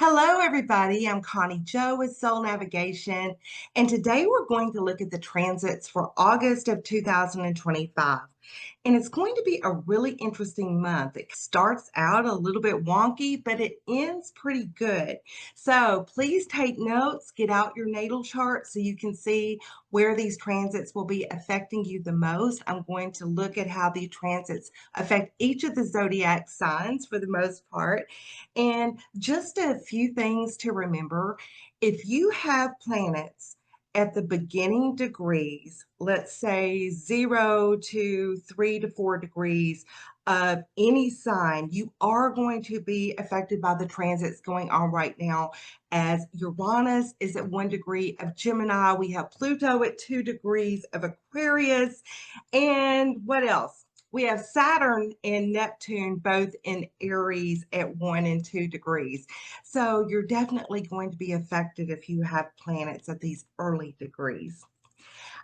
Hello, everybody. I'm Connie Joe with Soul Navigation, and today we're going to look at the transits for August of 2025. And it's going to be a really interesting month. It starts out a little bit wonky, but it ends pretty good. So please take notes, get out your natal chart so you can see where these transits will be affecting you the most. I'm going to look at how the transits affect each of the zodiac signs for the most part. And just a few things to remember. If you have planets at the beginning degrees, let's say 0 to 3 to 4 degrees of any sign, you are going to be affected by the transits going on right now, as Uranus is at 1 degree of Gemini. We have Pluto at 2 degrees of Aquarius. And what else? We have Saturn and Neptune both in Aries at 1 and 2 degrees. So you're definitely going to be affected if you have planets at these early degrees.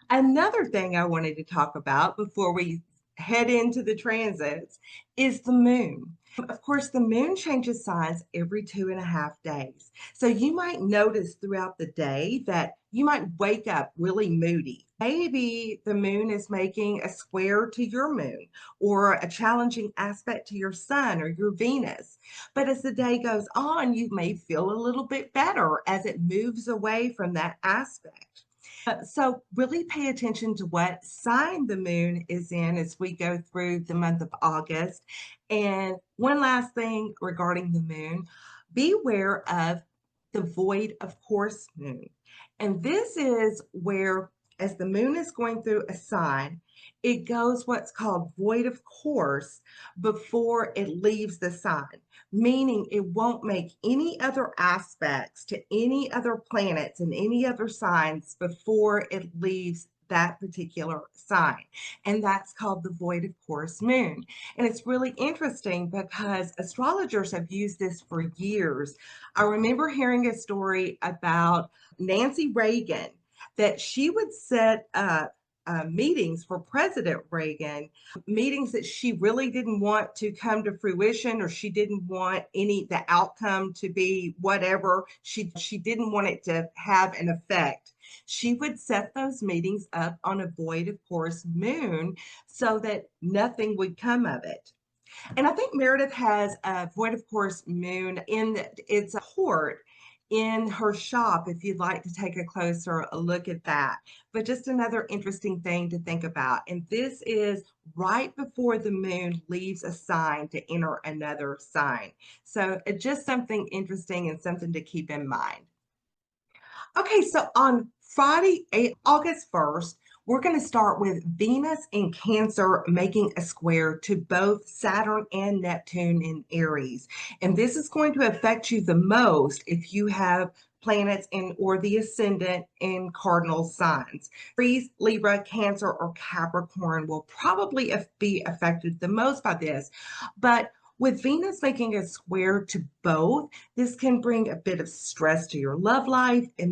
Another thing I wanted to talk about before we head into the transits is the moon. Of course, the moon changes signs every 2.5 days. So you might notice throughout the day that you might wake up really moody. Maybe the moon is making a square to your moon or a challenging aspect to your sun or your Venus. But as the day goes on, you may feel a little bit better as it moves away from that aspect. So really pay attention to what sign the moon is in as we go through the month of August. And one last thing regarding the moon, be aware of the void of course moon. And this is where, as the moon is going through a sign, it goes what's called void of course before it leaves the sign, meaning it won't make any other aspects to any other planets and any other signs before it leaves that particular sign. And that's called the void of course moon. And it's really interesting because astrologers have used this for years. I remember hearing a story about Nancy Reagan, that she would set up meetings for President Reagan, meetings that she really didn't want to come to fruition, or she didn't want the outcome to be whatever. She didn't want it to have an effect. She would set those meetings up on a void of course moon so that nothing would come of it. And I think Meredith has a void of course moon it's a port in her shop if you'd like to take a closer look at that. But just another interesting thing to think about. And this is right before the moon leaves a sign to enter another sign. So just something interesting and something to keep in mind. Okay, so on Friday, August 1st, we're going to start with Venus in Cancer making a square to both Saturn and Neptune in Aries. And this is going to affect you the most if you have planets in or the ascendant in cardinal signs. Aries, Libra, Cancer, or Capricorn will probably be affected the most by this. But with Venus making a square to both, this can bring a bit of stress to your love life. You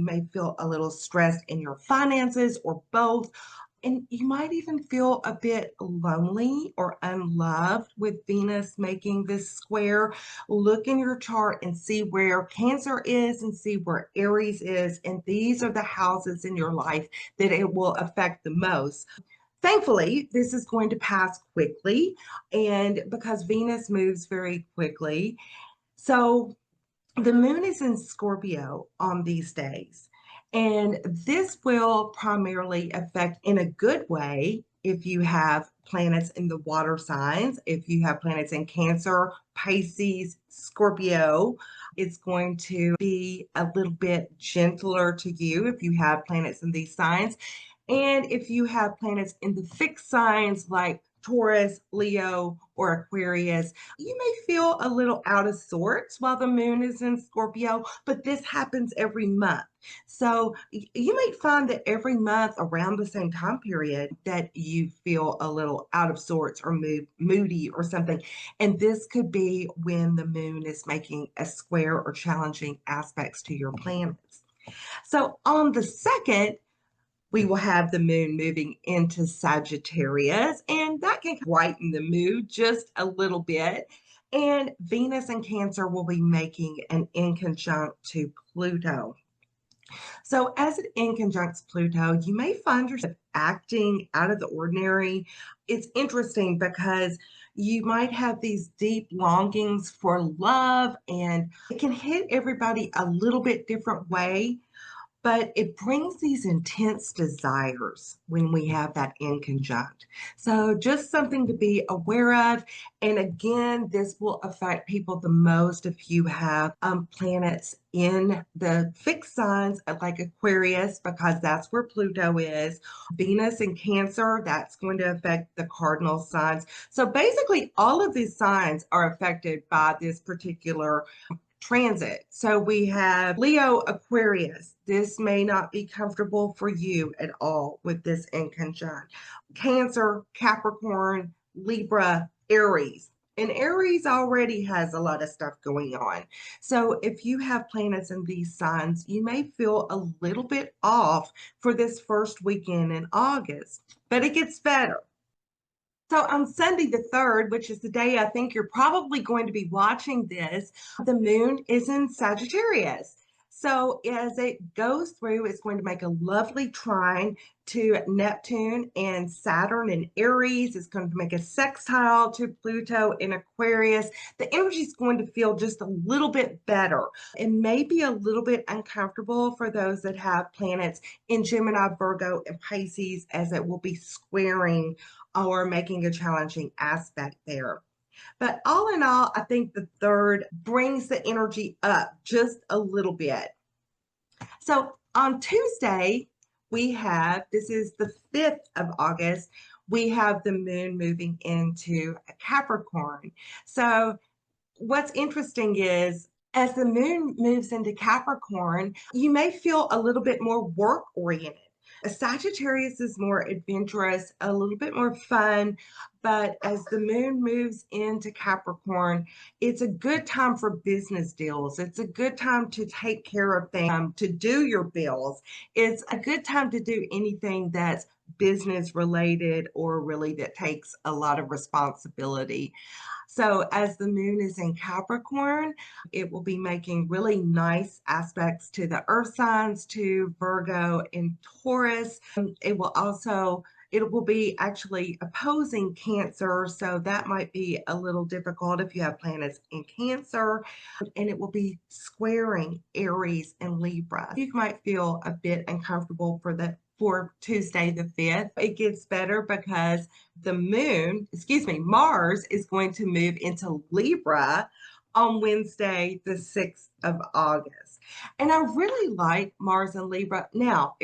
may feel a little stressed in your finances or both. And you might even feel a bit lonely or unloved with Venus making this square. Look in your chart and see where Cancer is and see where Aries is. And these are the houses in your life that it will affect the most. Thankfully, this is going to pass quickly, and because Venus moves very quickly. So the moon is in Scorpio on these days, and this will primarily affect in a good way if you have planets in the water signs. If you have planets in Cancer, Pisces, Scorpio, it's going to be a little bit gentler to you if you have planets in these signs. And if you have planets in the fixed signs like Taurus, Leo, or Aquarius, you may feel a little out of sorts while the moon is in Scorpio, but this happens every month. So you may find that every month around the same time period that you feel a little out of sorts or moody or something. And this could be when the moon is making a square or challenging aspects to your planets. So on the 2nd, we will have the moon moving into Sagittarius, and that can brighten the mood just a little bit. And Venus and Cancer will be making an inconjunct to Pluto. So, as it inconjuncts Pluto, you may find yourself acting out of the ordinary. It's interesting because you might have these deep longings for love, and it can hit everybody a little bit different way. But it brings these intense desires when we have that inconjunct. So just something to be aware of. And again, this will affect people the most if you have planets in the fixed signs like Aquarius, because that's where Pluto is. Venus in Cancer, that's going to affect the cardinal signs. So basically, all of these signs are affected by this particular transit. So we have Leo Aquarius. This may not be comfortable for you at all with this inconjunct. Cancer, Capricorn, Libra, Aries. And Aries already has a lot of stuff going on. So if you have planets in these signs, you may feel a little bit off for this first weekend in August, but it gets better. So on Sunday the 3rd, which is the day I think you're probably going to be watching this, the moon is in Sagittarius. So as it goes through, it's going to make a lovely trine to Neptune and Saturn in Aries. It's going to make a sextile to Pluto in Aquarius. The energy is going to feel just a little bit better. It may be a little bit uncomfortable for those that have planets in Gemini, Virgo, and Pisces, as it will be squaring or making a challenging aspect there. But all in all, I think the 3rd brings the energy up just a little bit. So on Tuesday, we have, this is the 5th of August, we have the moon moving into a Capricorn. So what's interesting is as the moon moves into Capricorn, you may feel a little bit more work oriented. A Sagittarius is more adventurous, a little bit more fun, but as the moon moves into Capricorn, it's a good time for business deals. It's a good time to take care of things, to do your bills. It's a good time to do anything that's business related or really that takes a lot of responsibility. So as the moon is in Capricorn, it will be making really nice aspects to the earth signs, to Virgo and Taurus. It will be actually opposing Cancer, so that might be a little difficult if you have planets in Cancer. And it will be squaring Aries and Libra. You might feel a bit uncomfortable for Tuesday the 5th. It gets better because Mars is going to move into Libra on Wednesday, the 6th of August. And I really like Mars and Libra. Now,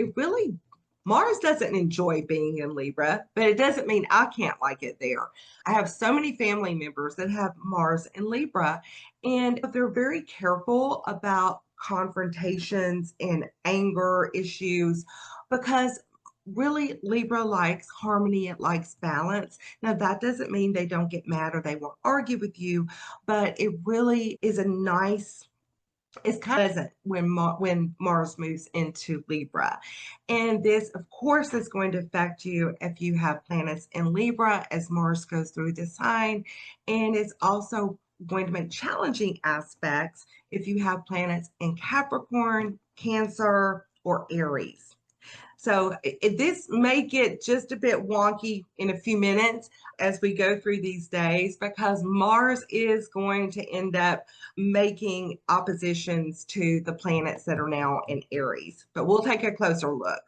Mars doesn't enjoy being in Libra, but it doesn't mean I can't like it there. I have so many family members that have Mars in Libra, and they're very careful about confrontations and anger issues because really Libra likes harmony, it likes balance. Now, that doesn't mean they don't get mad or they won't argue with you, but it really is it's kind of pleasant when Mars moves into Libra. And this, of course, is going to affect you if you have planets in Libra as Mars goes through the sign. And it's also going to make challenging aspects if you have planets in Capricorn, Cancer, or Aries. So this may get just a bit wonky in a few minutes as we go through these days because Mars is going to end up making oppositions to the planets that are now in Aries. But we'll take a closer look.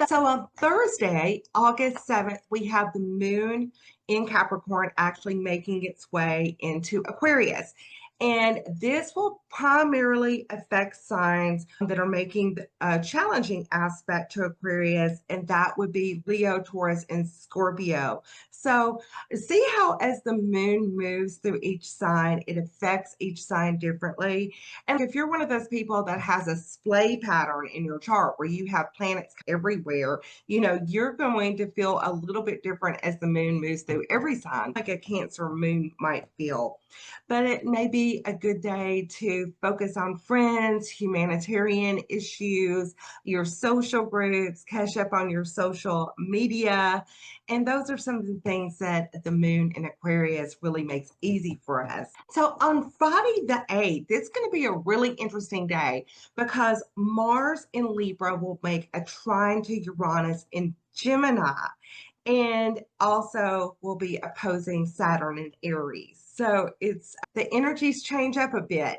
So on Thursday, August 7th, we have the moon in Capricorn actually making its way into Aquarius. And this will primarily affect signs that are making a challenging aspect to Aquarius, and that would be Leo, Taurus, and Scorpio. So see how as the moon moves through each sign, it affects each sign differently. And if you're one of those people that has a splay pattern in your chart where you have planets everywhere, you're going to feel a little bit different as the moon moves through every sign, like a Cancer moon might feel. But it may be be a good day to focus on friends, humanitarian issues, your social groups, catch up on your social media. And those are some of the things that the moon in Aquarius really makes easy for us. So on Friday the 8th, it's going to be a really interesting day because Mars in Libra will make a trine to Uranus in Gemini and also will be opposing Saturn in Aries. So it's the energies change up a bit.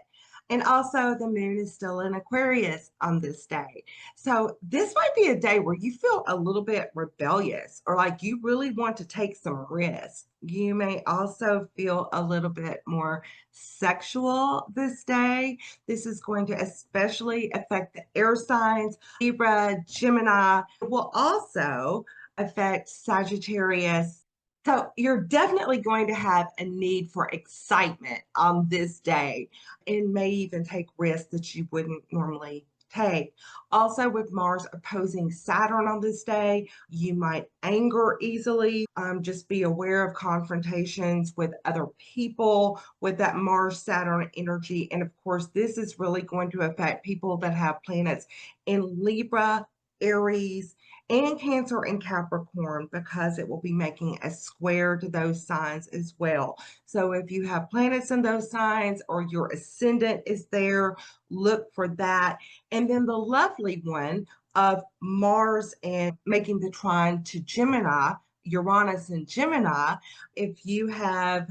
And also, the moon is still in Aquarius on this day. So, this might be a day where you feel a little bit rebellious or like you really want to take some risks. You may also feel a little bit more sexual this day. This is going to especially affect the air signs, Libra, Gemini. It will also affect Sagittarius. So you're definitely going to have a need for excitement on this day and may even take risks that you wouldn't normally take. Also, with Mars opposing Saturn on this day, you might anger easily. Just be aware of confrontations with other people with that Mars Saturn energy. And of course, this is really going to affect people that have planets in Libra, Aries, and Cancer and Capricorn because it will be making a square to those signs as well. So if you have planets in those signs or your ascendant is there, look for that. And then the lovely one of Mars and making the trine to Gemini, Uranus and Gemini, if you have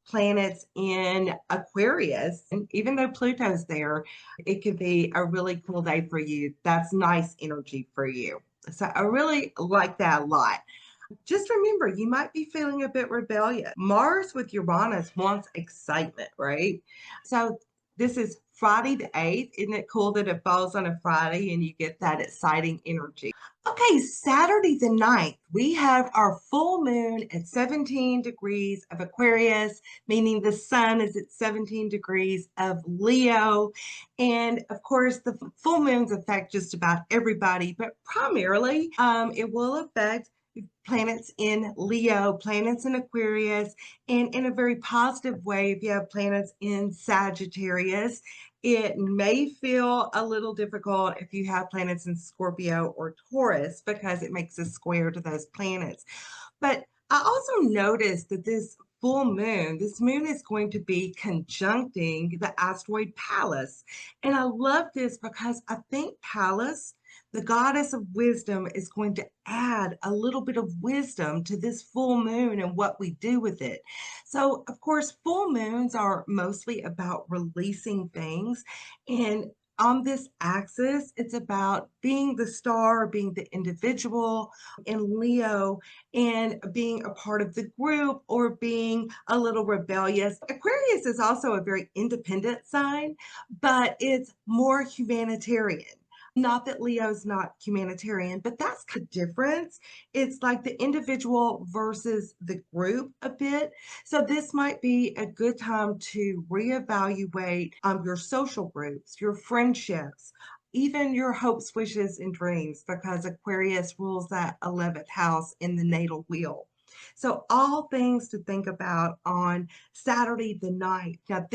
planets in Aquarius, and even though Pluto's there, it could be a really cool day for you. That's nice energy for you. So I really like that a lot. Just remember, you might be feeling a bit rebellious. Mars with Uranus wants excitement, right? So this is Friday the 8th. Isn't it cool that it falls on a Friday and you get that exciting energy? Okay, Saturday the 9th, we have our full moon at 17 degrees of Aquarius, meaning the sun is at 17 degrees of Leo. And of course, the full moons affect just about everybody, but primarily it will affect planets in Leo, planets in Aquarius, and in a very positive way, if you have planets in Sagittarius, it may feel a little difficult if you have planets in Scorpio or Taurus because it makes a square to those planets. But I also noticed that this moon is going to be conjuncting the asteroid Pallas. And I love this because I think Pallas, the goddess of wisdom, is going to add a little bit of wisdom to this full moon and what we do with it. So, of course, full moons are mostly about releasing things. And on this axis, it's about being the star, being the individual in Leo, and being a part of the group or being a little rebellious. Aquarius is also a very independent sign, but it's more humanitarian. Not that Leo's not humanitarian, but that's the difference. It's like the individual versus the group a bit. So this might be a good time to reevaluate your social groups, your friendships, even your hopes, wishes, and dreams, because Aquarius rules that 11th house in the natal wheel. So all things to think about on Saturday the 9th. Now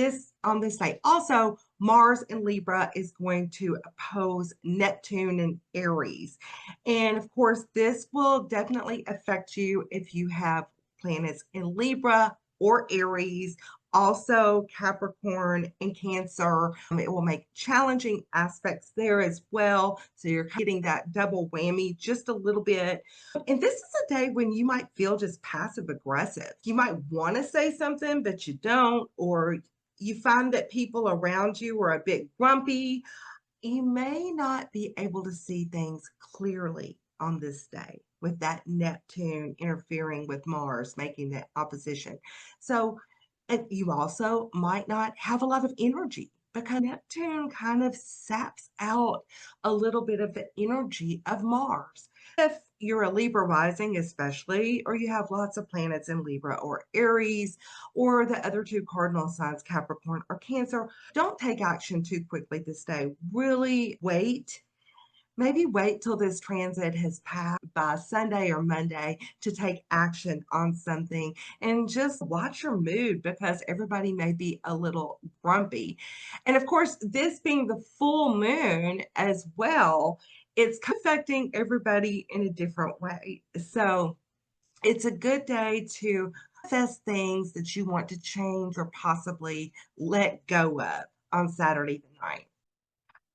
on this day, also Mars in Libra is going to oppose Neptune in Aries. And of course, this will definitely affect you if you have planets in Libra or Aries, also Capricorn and Cancer. It will make challenging aspects there as well. So you're getting that double whammy just a little bit. And this is a day when you might feel just passive aggressive. You might want to say something, but you don't, or you find that people around you are a bit grumpy. You may not be able to see things clearly on this day with that Neptune interfering with Mars, making that opposition. So, and you also might not have a lot of energy because Neptune kind of saps out a little bit of the energy of Mars. If you're a Libra rising, especially, or you have lots of planets in Libra or Aries, or the other two cardinal signs, Capricorn or Cancer, don't take action too quickly this day. Really wait maybe wait till this transit has passed by Sunday or Monday to take action on something and just watch your mood because everybody may be a little grumpy. And of course, this being the full moon as well, it's affecting everybody in a different way. So it's a good day to manifest things that you want to change or possibly let go of on Saturday night.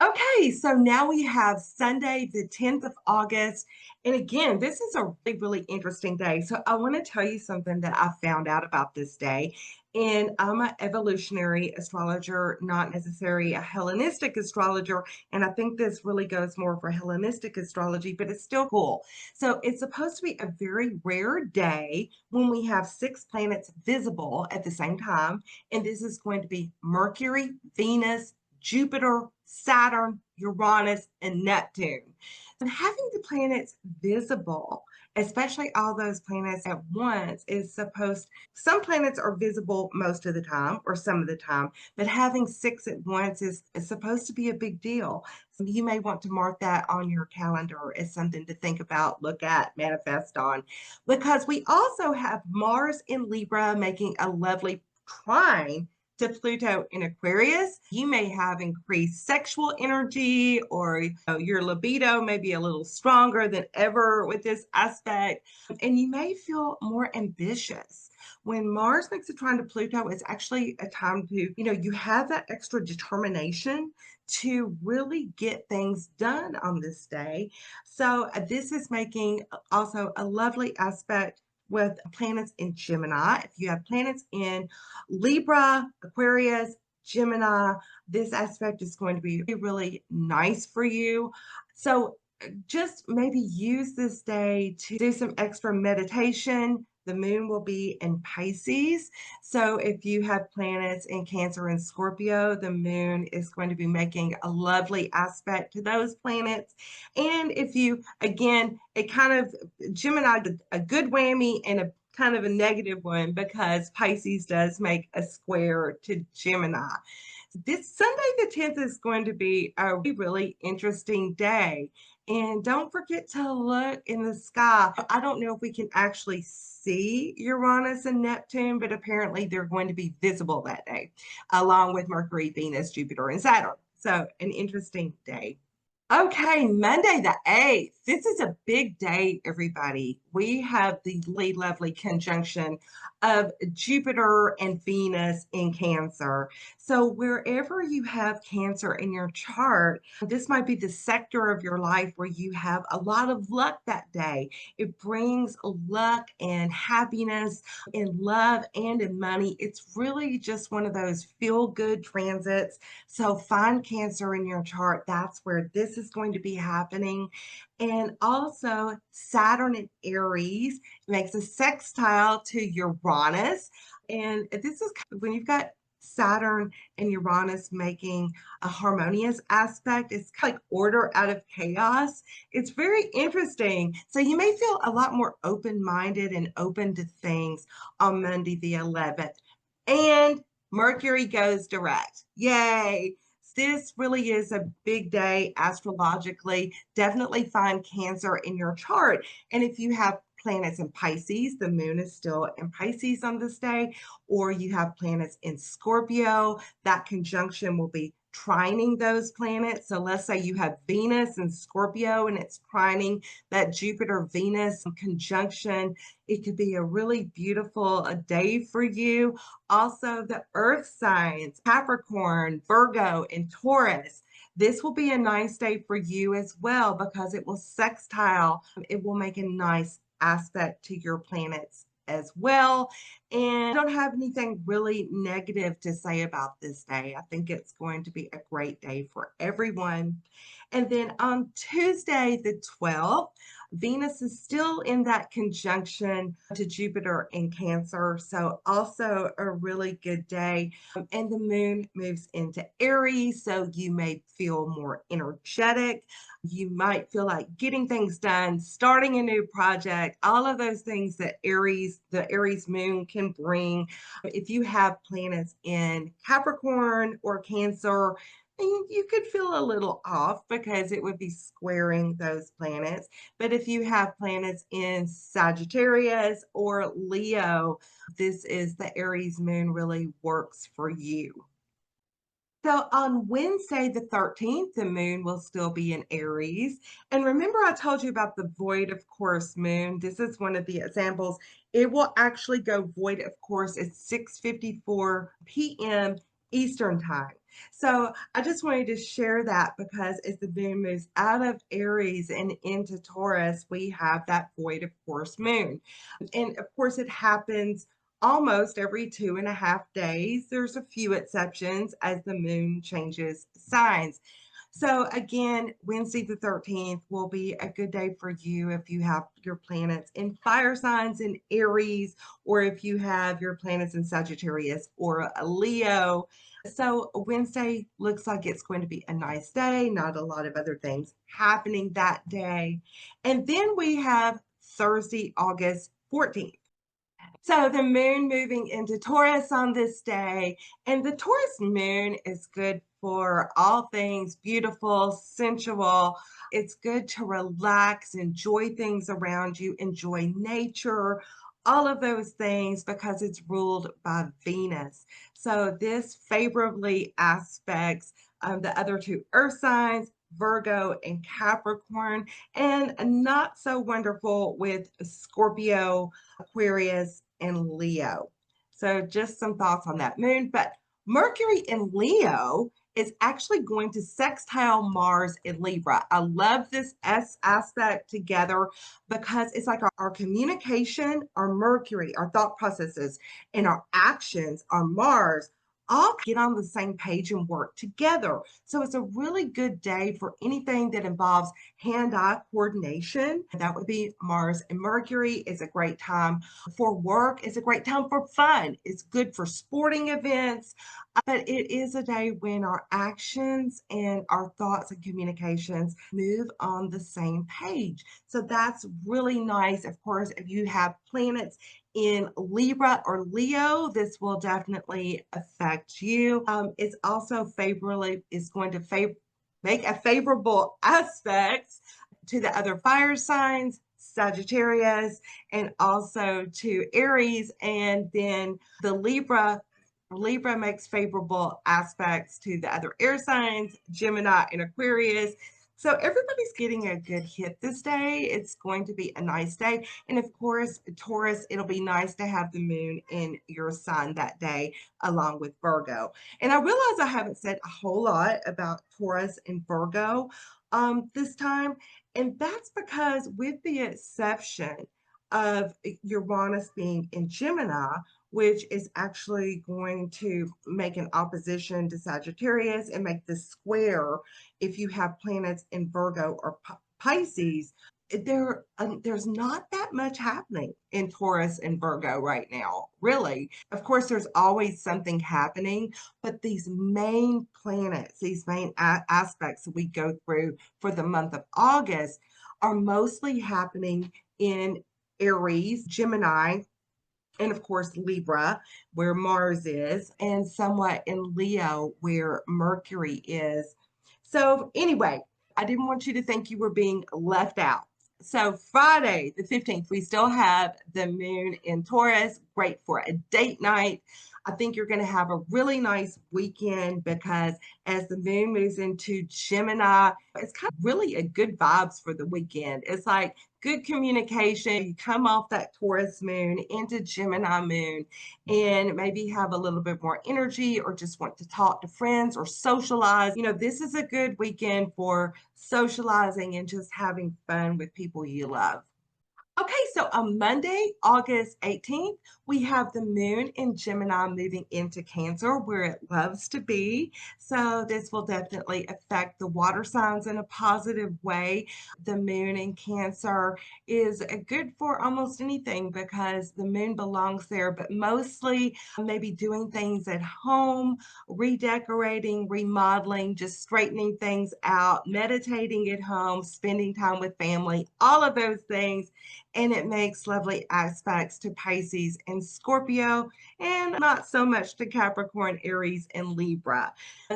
Okay, so now we have Sunday, the 10th of August. And again, this is a really, really interesting day. So I want to tell you something that I found out about this day. And I'm an evolutionary astrologer, not necessarily a Hellenistic astrologer. And I think this really goes more for Hellenistic astrology, but it's still cool. So it's supposed to be a very rare day when we have six planets visible at the same time. And this is going to be Mercury, Venus, Jupiter, Saturn, Uranus, and Neptune. And having the planets visible, especially all those planets at once, is supposed, some planets are visible most of the time or some of the time, but having six at once is supposed to be a big deal. So you may want to mark that on your calendar as something to think about, look at, manifest on, because we also have Mars in Libra making a lovely trine to Pluto in Aquarius. You may have increased sexual energy, or your libido may be a little stronger than ever with this aspect, and you may feel more ambitious. When Mars makes a trine to Pluto, it's actually a time to, you have that extra determination to really get things done on this day. So this is making also a lovely aspect with planets in Gemini. If you have planets in Libra, Aquarius, Gemini, this aspect is going to be really, really nice for you. So just maybe use this day to do some extra meditation. The moon will be in Pisces. So if you have planets in Cancer and Scorpio, the moon is going to be making a lovely aspect to those planets. And if you, again, it kind of, Gemini, a good whammy and a kind of a negative one because Pisces does make a square to Gemini. This Sunday, the 10th, is going to be a really, really interesting day. And don't forget to look in the sky. I don't know if we can actually see Uranus and Neptune, but apparently they're going to be visible that day, along with Mercury, Venus, Jupiter, and Saturn. So, an interesting day. Okay, Monday the 8th. This is a big day, everybody. We have the lovely conjunction of Jupiter and Venus in Cancer. So, wherever you have Cancer in your chart, this might be the sector of your life where you have a lot of luck that day. It brings luck and happiness in love and in money. It's really just one of those feel good transits. So find Cancer in your chart. That's where this is going to be happening. And also, Saturn in Aries makes a sextile to Uranus. And this is when you've got Saturn and Uranus making a harmonious aspect. It's kind of like order out of chaos. It's very interesting. So you may feel a lot more open-minded and open to things on Monday the 11th. And Mercury goes direct. Yay. This really is a big day astrologically. Definitely find Cancer in your chart. And if you have planets in Pisces, the moon is still in Pisces on this day, or you have planets in Scorpio, that conjunction will be trining those planets. So let's say you have Venus in Scorpio and it's trining that Jupiter Venus conjunction. It could be a really beautiful day for you. Also, the earth signs, Capricorn, Virgo, and Taurus. This will be a nice day for you as well because it will sextile. It will make a nice aspect to your planets as well. And I don't have anything really negative to say about this day. I think it's going to be a great day for everyone. And then on Tuesday, the 12th, Venus is still in that conjunction to Jupiter in Cancer. So also a really good day. And the moon moves into Aries. So you may feel more energetic. You might feel like getting things done, starting a new project, all of those things that the Aries moon can bring. If you have planets in Capricorn or Cancer, And you could feel a little off because it would be squaring those planets. But if you have planets in Sagittarius or Leo, this is the Aries moon really works for you. So on Wednesday, the 13th, the moon will still be in Aries. And remember, I told you about the void of course moon. This is one of the examples. It will actually go void of course at 6:54 p.m. Eastern time. So I just wanted to share that because as the moon moves out of Aries and into Taurus, we have that void of course moon. And of course, it happens almost every 2.5 days. There's a few exceptions as the moon changes signs. So, again, Wednesday the 13th will be a good day for you if you have your planets in fire signs in Aries, or if you have your planets in Sagittarius or a Leo. So, Wednesday looks like it's going to be a nice day, not a lot of other things happening that day. And then we have Thursday, August 14th. So the moon moving into Taurus on this day, and the Taurus moon is good for all things beautiful, sensual. It's good to relax, enjoy things around you, enjoy nature, all of those things because it's ruled by Venus. So this favorably aspects the other two earth signs, Virgo and Capricorn, and not so wonderful with Scorpio, Aquarius, and Leo. So just some thoughts on that moon. But Mercury in Leo is actually going to sextile Mars in Libra. I love this S aspect together because it's like our communication, our Mercury, our thought processes, and our actions, our Mars, all get on the same page and work together. So it's a really good day for anything that involves hand-eye coordination. That would be Mars and Mercury. Is a great time for work. It's a great time for fun. It's good for sporting events. But it is a day when our actions and our thoughts and communications move on the same page. So that's really nice. Of course, if you have planets in Libra or Leo, this will definitely affect you. It's also favorably is going to make a favorable aspect to the other fire signs, Sagittarius, and also to Aries, and then the Libra makes favorable aspects to the other air signs, Gemini and Aquarius. So everybody's getting a good hit this day. It's going to be a nice day. And of course, Taurus, it'll be nice to have the moon in your sign that day, along with Virgo. And I realize I haven't said a whole lot about Taurus and Virgo this time. And that's because, with the exception of Uranus being in Gemini, which is actually going to make an opposition to Sagittarius and make this square if you have planets in Virgo or Pisces. There's not that much happening in Taurus and Virgo right now, really. Of course, there's always something happening, but these main planets, these main aspects that we go through for the month of August are mostly happening in Aries, Gemini, and of course Libra, where Mars is, and somewhat in Leo, where Mercury is. So, anyway, I didn't want you to think you were being left out. So, Friday, the 15th, we still have the moon in Taurus, great for a date night. I think you're going to have a really nice weekend because as the moon moves into Gemini, it's kind of really a good vibes for the weekend. It's like good communication. You come off that Taurus moon into Gemini moon and maybe have a little bit more energy or just want to talk to friends or socialize. This is a good weekend for socializing and just having fun with people you love. Okay, so on Monday, August 18th, we have the moon in Gemini moving into Cancer where it loves to be. So this will definitely affect the water signs in a positive way. The moon in Cancer is good for almost anything because the moon belongs there, but mostly maybe doing things at home, redecorating, remodeling, just straightening things out, meditating at home, spending time with family, all of those things. and it makes lovely aspects to Pisces and Scorpio, and not so much to Capricorn, Aries, and Libra.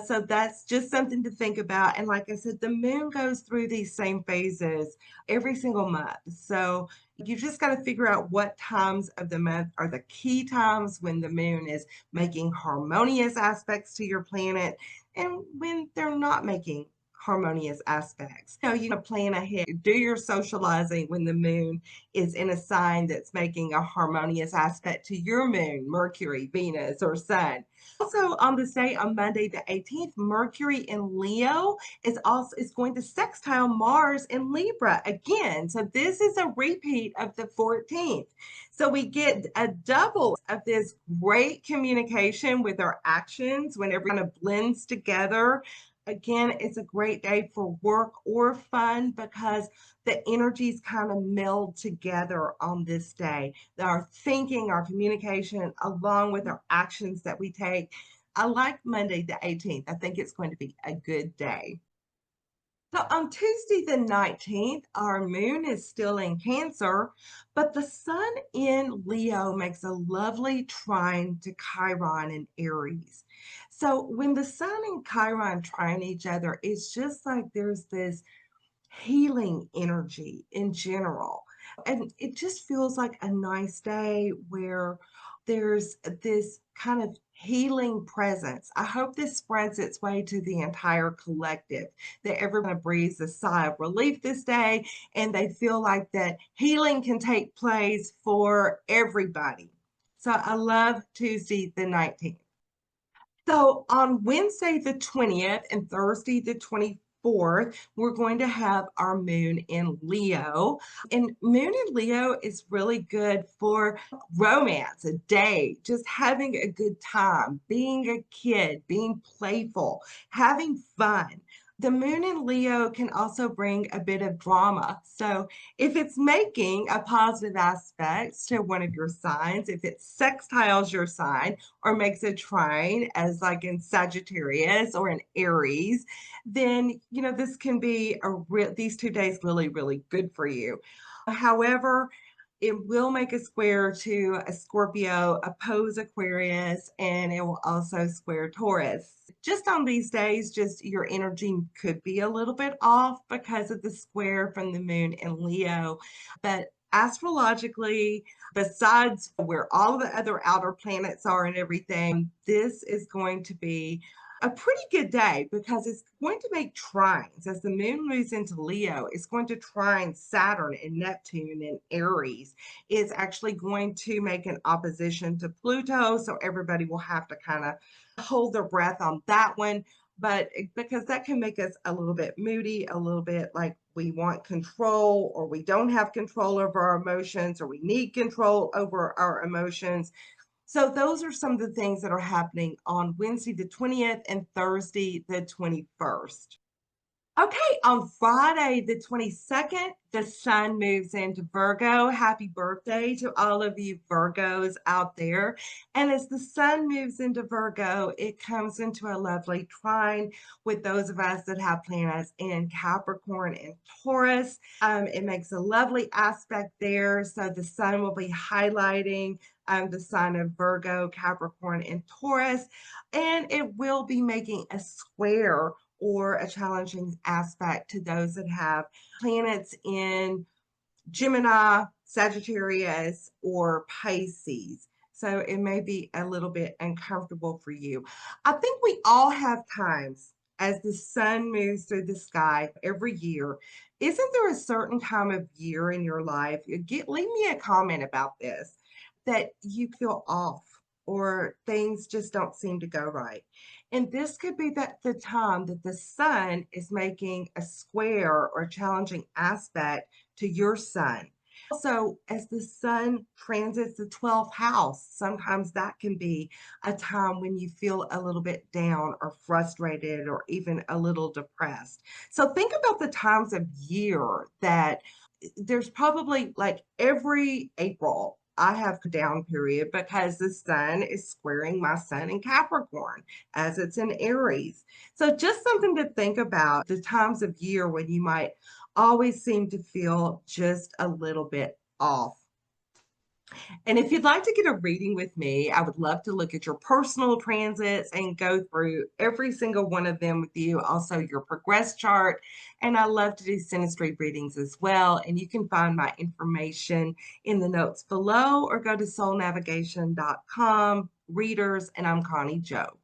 So that's just something to think about. And like I said, the moon goes through these same phases every single month. So you just got to figure out what times of the month are the key times when the moon is making harmonious aspects to your planet and when they're not making harmonious aspects. So you can plan ahead, do your socializing when the moon is in a sign that's making a harmonious aspect to your moon, Mercury, Venus, or Sun. Also, on this day, on Monday the 18th, Mercury in Leo is going to sextile Mars in Libra again. So this is a repeat of the 14th. So we get a double of this great communication with our actions when everything kind of blends together. Again, it's a great day for work or fun because the energies kind of meld together on this day. Our thinking, our communication, along with our actions that we take. I like Monday the 18th. I think it's going to be a good day. So on Tuesday the 19th, our moon is still in Cancer, but the sun in Leo makes a lovely trine to Chiron in Aries. So when the sun and Chiron trine each other, it's just like there's this healing energy in general. And it just feels like a nice day where there's this kind of healing presence. I hope this spreads its way to the entire collective, that everyone breathes a sigh of relief this day and they feel like that healing can take place for everybody. So I love Tuesday the 19th. So on Wednesday the 20th and Thursday the 24th, we're going to have our moon in Leo. And moon in Leo is really good for romance, a day, just having a good time, being a kid, being playful, having fun. The moon in Leo can also bring a bit of drama. So if it's making a positive aspect to one of your signs, if it sextiles your sign, or makes a trine as like in Sagittarius or in Aries, then this can be these 2 days really good for you. However, it will make a square to a Scorpio, oppose Aquarius, and it will also square Taurus. Just on these days, just your energy could be a little bit off because of the square from the moon in Leo. But astrologically, besides where all the other outer planets are and everything, this is going to be a pretty good day because it's going to make trines. As the moon moves into Leo, it's going to trine Saturn and Neptune and Aries. It's actually going to make an opposition to Pluto, so everybody will have to kind of hold their breath on that one. But because that can make us a little bit moody, a little bit like we want control or we don't have control over our emotions or we need control over our emotions. So those are some of the things that are happening on Wednesday the 20th and Thursday the 21st. Okay, on Friday the 22nd, the sun moves into Virgo. Happy birthday to all of you Virgos out there. And as the sun moves into Virgo, it comes into a lovely trine with those of us that have planets in Capricorn and Taurus. It makes a lovely aspect there. So the sun will be highlighting the sign of Virgo, Capricorn, and Taurus. And it will be making a square or a challenging aspect to those that have planets in Gemini, Sagittarius, or Pisces. So it may be a little bit uncomfortable for you. I think we all have times as the sun moves through the sky every year. Isn't there a certain time of year in your life? Leave me a comment about this that you feel off or things just don't seem to go right. And this could be the time that the sun is making a square or challenging aspect to your sun. Also, as the sun transits the 12th house, sometimes that can be a time when you feel a little bit down or frustrated or even a little depressed. So think about the times of year that there's probably like every April I have a down period because the sun is squaring my sun in Capricorn as it's in Aries. So just something to think about the times of year when you might always seem to feel just a little bit off. And if you'd like to get a reading with me, I would love to look at your personal transits and go through every single one of them with you, also your progress chart. And I love to do synastry readings as well. And you can find my information in the notes below or go to soulnavigation.com, readers, and I'm Connie Joe.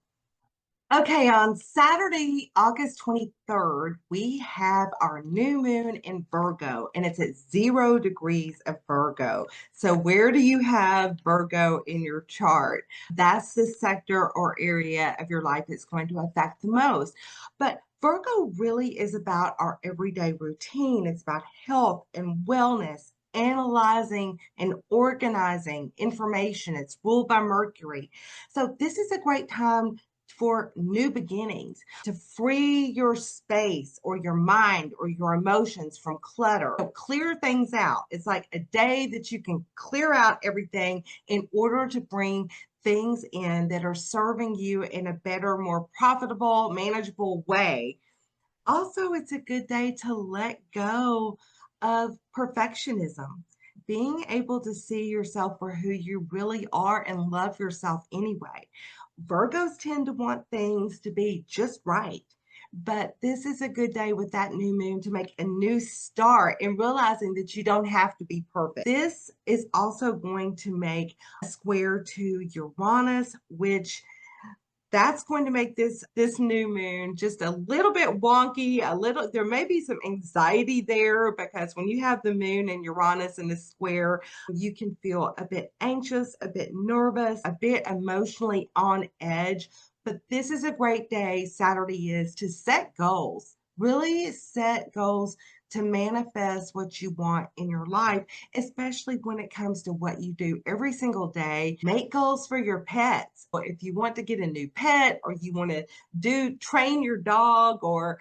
Okay, on Saturday, August 23rd, we have our new moon in Virgo, and it's at 0 degrees of Virgo. So, where do you have Virgo in your chart? That's the sector or area of your life that's going to affect the most. But Virgo really is about our everyday routine, it's about health and wellness. Analyzing and organizing information. It's ruled by Mercury. So, this is a great time for new beginnings, to free your space or your mind or your emotions from clutter. So clear things out. It's like a day that you can clear out everything in order to bring things in that are serving you in a better, more profitable, manageable way. Also, it's a good day to let go of perfectionism. Being able to see yourself for who you really are and love yourself anyway. Virgos tend to want things to be just right. But this is a good day with that new moon to make a new start and realizing that you don't have to be perfect. This is also going to make a square to Uranus, which that's going to make this new moon just a little bit wonky, a little, there may be some anxiety there because when you have the moon and Uranus in the square, you can feel a bit anxious, a bit nervous, a bit emotionally on edge. But this is a great day, Saturday is, to set goals. Really set goals to manifest what you want in your life, especially when it comes to what you do every single day. Make goals for your pets. If you want to get a new pet or you want to train your dog or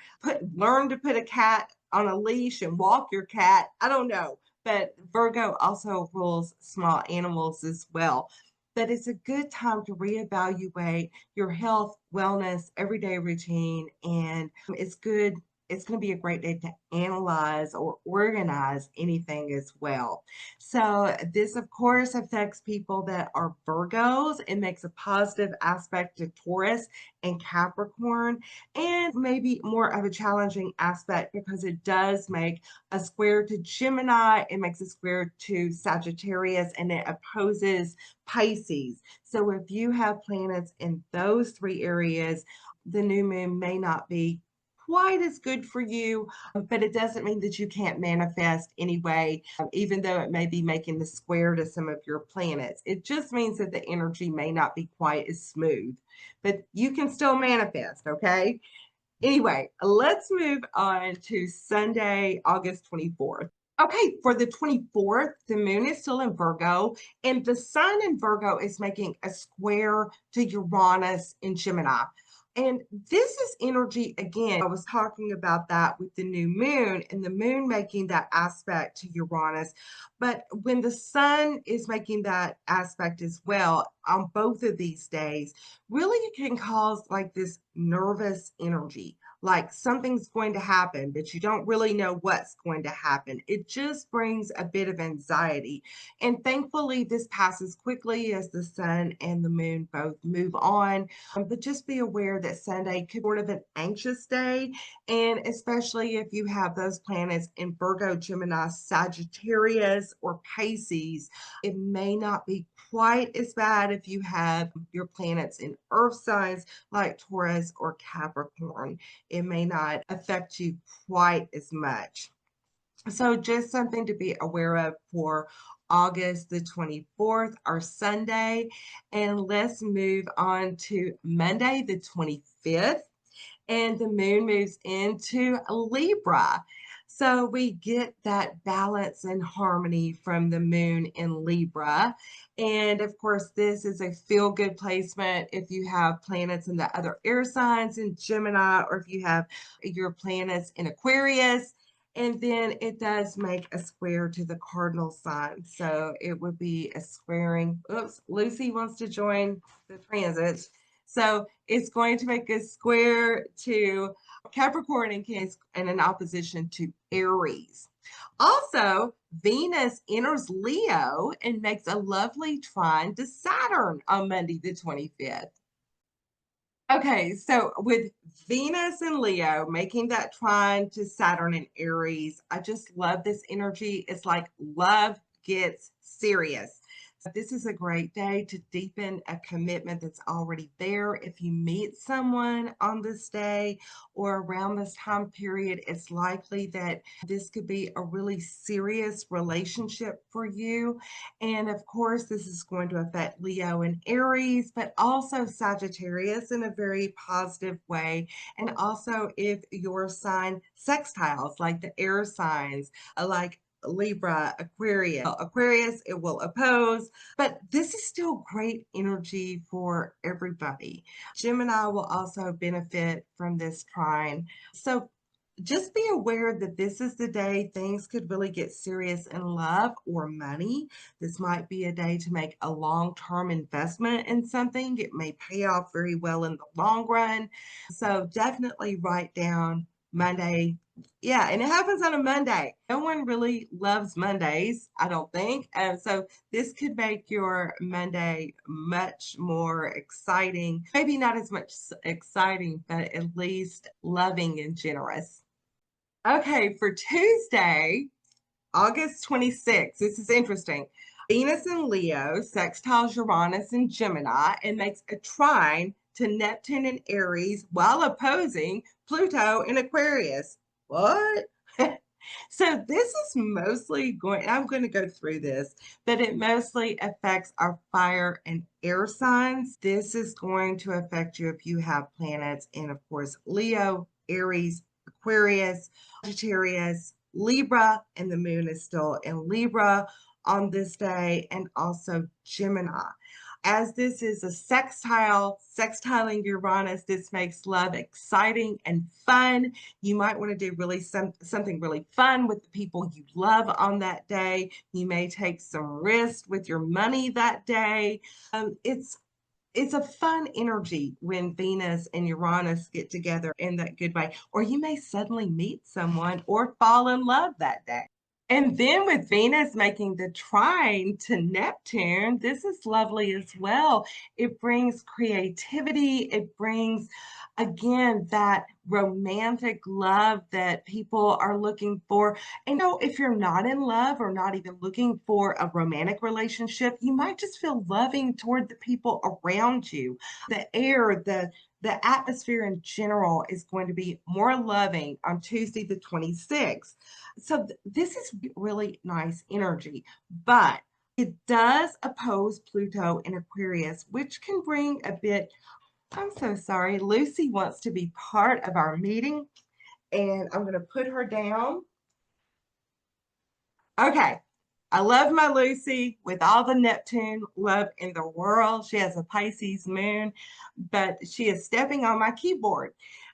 learn to put a cat on a leash and walk your cat, I don't know. But Virgo also rules small animals as well. But it's a good time to reevaluate your health, wellness, everyday routine, and it's good. It's going to be a great day to analyze or organize anything as well. So, this, of course, affects people that are Virgos. It makes a positive aspect to Taurus and Capricorn, and maybe more of a challenging aspect because it does make a square to Gemini, it makes a square to Sagittarius, and it opposes Pisces. So, if you have planets in those three areas, the new moon may not be quite as good for you, but it doesn't mean that you can't manifest anyway, even though it may be making the square to some of your planets. It just means that the energy may not be quite as smooth, but you can still manifest, okay? Anyway, let's move on to Sunday, August 24th. Okay, for the 24th, the moon is still in Virgo, and the sun in Virgo is making a square to Uranus in Gemini. And this is energy again. I was talking about that with the new moon and the moon making that aspect to Uranus. But when the sun is making that aspect as well on both of these days, really it can cause like this nervous energy, like something's going to happen, but you don't really know what's going to happen. It just brings a bit of anxiety. And thankfully, this passes quickly as the sun and the moon both move on. But just be aware that Sunday could be sort of an anxious day. And especially if you have those planets in Virgo, Gemini, Sagittarius, or Pisces, it may not be quite as bad if you have your planets in earth signs like Taurus or Capricorn. It may not affect you quite as much. So just something to be aware of for August the 24th, our Sunday. And let's move on to Monday the 25th. And the moon moves into Libra. So we get that balance and harmony from the moon in Libra. And of course, this is a feel good placement if you have planets in the other air signs in Gemini, or if you have your planets in Aquarius. And then it does make a square to the cardinal sign. So it would be a squaring. Oops, Lucy wants to join the transit. So it's going to make a square to Capricorn and an opposition to Aries. Also, Venus enters Leo and makes a lovely trine to Saturn on Monday, the 25th. Okay, so with Venus and Leo making that trine to Saturn and Aries, I just love this energy. It's like love gets serious. This is a great day to deepen a commitment that's already there. If you meet someone on this day or around this time period, it's likely that this could be a really serious relationship for you. And of course, this is going to affect Leo and Aries, but also Sagittarius in a very positive way. And also, if your sign sextiles, like the air signs, like Libra, Aquarius, it will oppose, but this is still great energy for everybody. Gemini will also benefit from this trine. So just be aware that this is the day things could really get serious in love or money. This might be a day to make a long-term investment in something. It may pay off very well in the long run. So definitely write down Monday. Yeah, and it happens on a Monday. No one really loves Mondays, I don't think. So this could make your Monday much more exciting. Maybe not as much exciting, but at least loving and generous. Okay, for Tuesday, August 26th, this is interesting. Venus in Leo sextiles Uranus in Gemini and makes a trine to Neptune in Aries while opposing Pluto in Aquarius. What? So this is mostly I'm going to go through this, but it mostly affects our fire and air signs. This is going to affect you if you have planets in, of course, Leo, Aries, Aquarius, Sagittarius, Libra, and the moon is still in Libra on this day, and also Gemini. As this is a sextiling Uranus, this makes love exciting and fun. You might want to do something really fun with the people you love on that day. You may take some risks with your money that day. It's a fun energy when Venus and Uranus get together in that good way. Or you may suddenly meet someone or fall in love that day. And then with Venus making the trine to Neptune, this is lovely as well. It brings creativity. It brings, again, that romantic love that people are looking for. And if you're not in love or not even looking for a romantic relationship, you might just feel loving toward the people around you. The air, the atmosphere in general is going to be more loving on Tuesday, the 26th. So this is really nice energy, but it does oppose Pluto in Aquarius, which can bring a bit. I'm so sorry. Lucy wants to be part of our meeting, and I'm going to put her down. Okay. I love my Lucy with all the Neptune love in the world. She has a Pisces moon, but she is stepping on my keyboard.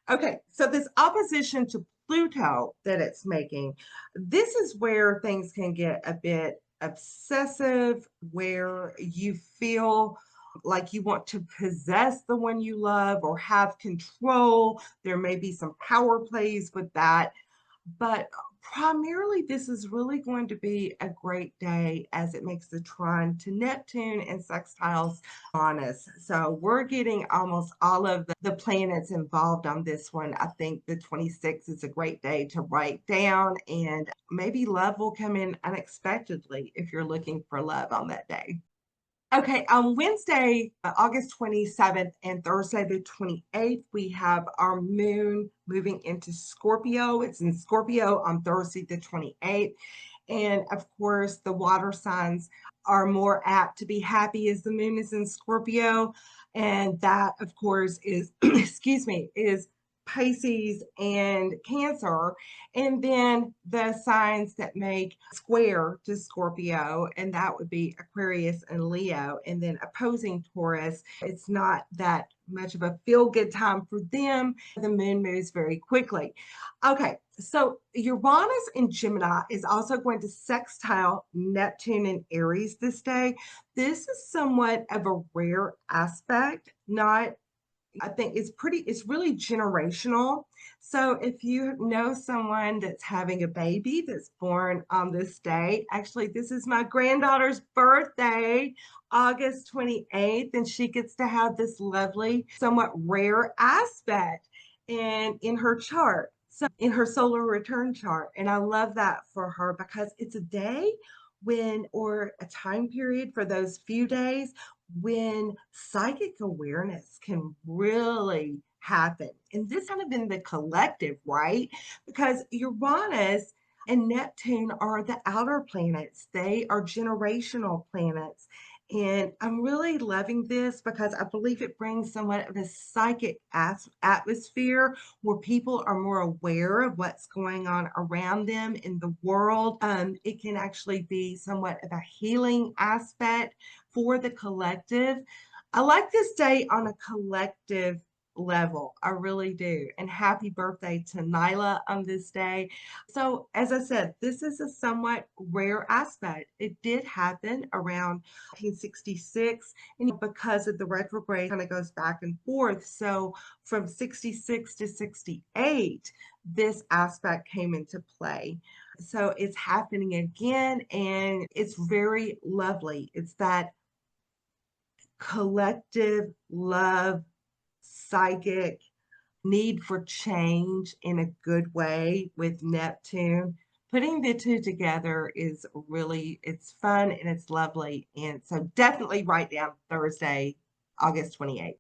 Okay, so this opposition to Pluto that it's making, this is where things can get a bit obsessive, where you feel like you want to possess the one you love or have control. There may be some power plays with that, but primarily this is really going to be a great day as it makes the trine to Neptune and sextiles Uranus. So we're getting almost all of the planets involved on this one. I think the 26th is a great day to write down, and maybe love will come in unexpectedly if you're looking for love on that day. Okay, on Wednesday, August 27th and Thursday, the 28th, we have our moon moving into Scorpio. It's in Scorpio on Thursday, the 28th. And of course, the water signs are more apt to be happy as the moon is in Scorpio. And that, of course, is, excuse me, is Pisces and Cancer. And then the signs that make square to Scorpio, and that would be Aquarius and Leo. And then opposing Taurus, it's not that much of a feel good time for them. The moon moves very quickly. Okay, so Uranus in Gemini is also going to sextile Neptune in Aries this day. This is somewhat of a rare aspect, not I think it's really generational. So if you know someone that's having a baby that's born on this day, actually, this is my granddaughter's birthday, August 28th, and she gets to have this lovely, somewhat rare aspect and in her chart. So in her solar return chart. And I love that for her because it's a day when, or a time period for those few days when psychic awareness can really happen. And this kind of in the collective, right? Because Uranus and Neptune are the outer planets, they are generational planets. And I'm really loving this because I believe it brings somewhat of a psychic atmosphere where people are more aware of what's going on around them in the world. It can actually be somewhat of a healing aspect for the collective. I like this day on a collective level. I really do. And happy birthday to Nyla on this day. So, as I said, this is a somewhat rare aspect. It did happen around 1966, and because of the retrograde kind of goes back and forth. So, from 66 to 68, this aspect came into play. So, it's happening again, and it's very lovely. It's that collective love, psychic need for change in a good way with Neptune. Putting the two together is really, it's fun and it's lovely. And so definitely write down Thursday, August 28th.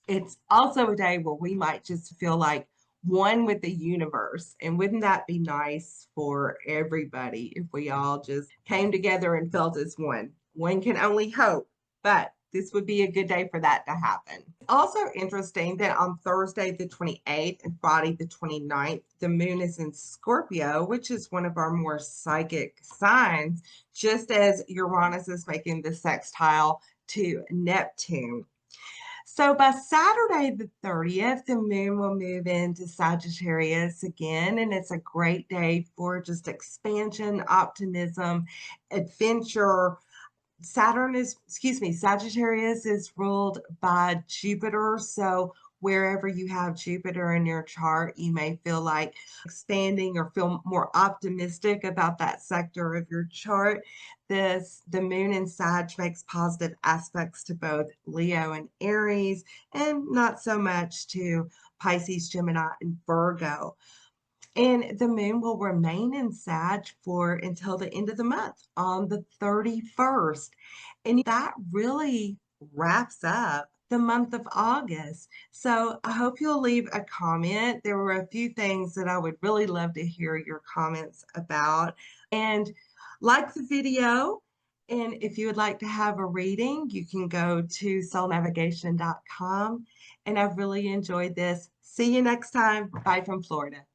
It's also a day where we might just feel like one with the universe. And wouldn't that be nice for everybody if we all just came together and felt as one? One can only hope, but this would be a good day for that to happen. Also interesting that on Thursday the 28th and Friday the 29th, the moon is in Scorpio, which is one of our more psychic signs, just as Uranus is making the sextile to Neptune. So by Saturday the 30th, the moon will move into Sagittarius again, and it's a great day for just expansion, optimism, adventure. Sagittarius is ruled by Jupiter. So wherever you have Jupiter in your chart, you may feel like expanding or feel more optimistic about that sector of your chart. The moon in Sag makes positive aspects to both Leo and Aries, and not so much to Pisces, Gemini, and Virgo. And the moon will remain in Sag for until the end of the month on the 31st. And that really wraps up the month of August. So I hope you'll leave a comment. There were a few things that I would really love to hear your comments about. And like the video. And if you would like to have a reading, you can go to soulnavigation.com. And I've really enjoyed this. See you next time. Bye from Florida.